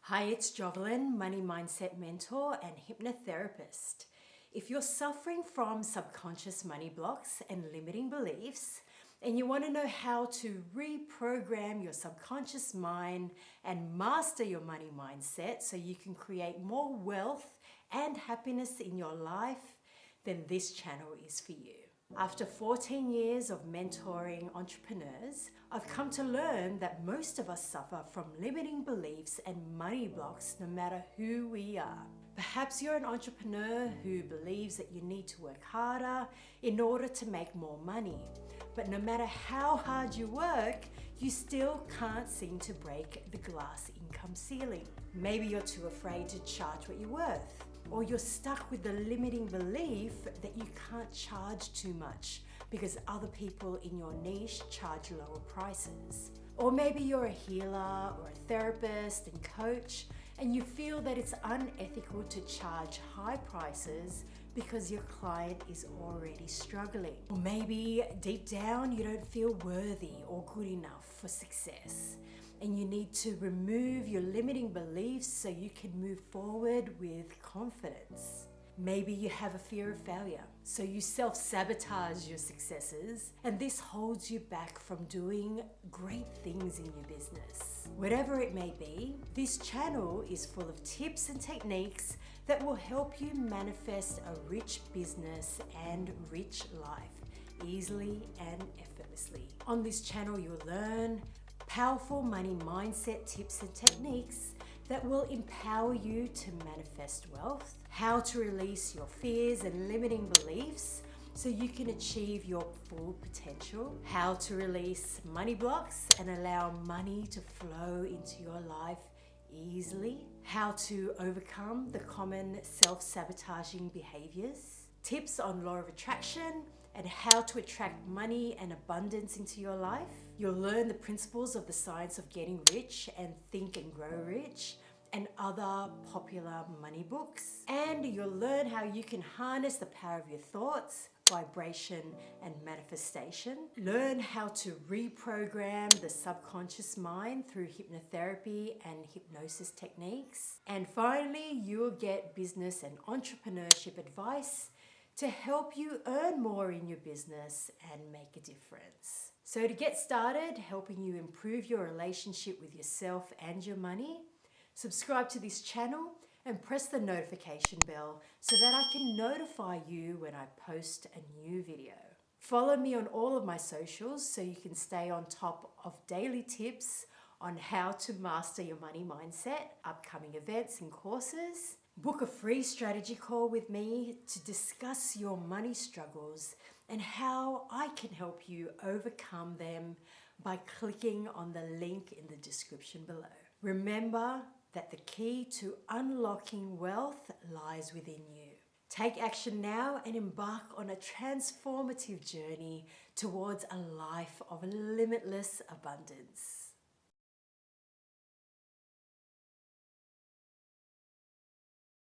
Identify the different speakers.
Speaker 1: Hi, it's Joveline, Money Mindset Mentor and Hypnotherapist. If you're suffering from subconscious money blocks and limiting beliefs, and you want to know how to reprogram your subconscious mind and master your money mindset so you can create more wealth and happiness in your life, then this channel is for you. After 14 years of mentoring entrepreneurs, I've come to learn that most of us suffer from limiting beliefs and money blocks no matter who we are. Perhaps you're an entrepreneur who believes that you need to work harder in order to make more money. But no matter how hard you work, you still can't seem to break the glass income ceiling. Maybe you're too afraid to charge what you're worth. Or you're stuck with the limiting belief that you can't charge too much because other people in your niche charge lower prices. Or maybe you're a healer or a therapist and coach and you feel that it's unethical to charge high prices because your client is already struggling. Or maybe deep down you don't feel worthy or good enough for success, and you need to remove your limiting beliefs so you can move forward with confidence. Maybe you have a fear of failure, so you self-sabotage your successes, and this holds you back from doing great things in your business. Whatever it may be, this channel is full of tips and techniques that will help you manifest a rich business and rich life easily and effortlessly. On this channel, you'll learn powerful money mindset tips and techniques that will empower you to manifest wealth, how to release your fears and limiting beliefs so you can achieve your full potential, how to release money blocks and allow money to flow into your life easily, how to overcome the common self-sabotaging behaviors, tips on law of attraction, and how to attract money and abundance into your life. You'll learn the principles of the science of getting rich and Think and Grow Rich and other popular money books. And you'll learn how you can harness the power of your thoughts, vibration, and manifestation. Learn how to reprogram the subconscious mind through hypnotherapy and hypnosis techniques. And finally, you'll get business and entrepreneurship advice to help you earn more in your business and make a difference. So to get started, helping you improve your relationship with yourself and your money, subscribe to this channel and press the notification bell so that I can notify you when I post a new video. Follow me on all of my socials so you can stay on top of daily tips on how to master your money mindset, upcoming events and courses. Book a free strategy call with me to discuss your money struggles and how I can help you overcome them by clicking on the link in the description below. Remember that the key to unlocking wealth lies within you. Take action now and embark on a transformative journey towards a life of limitless abundance.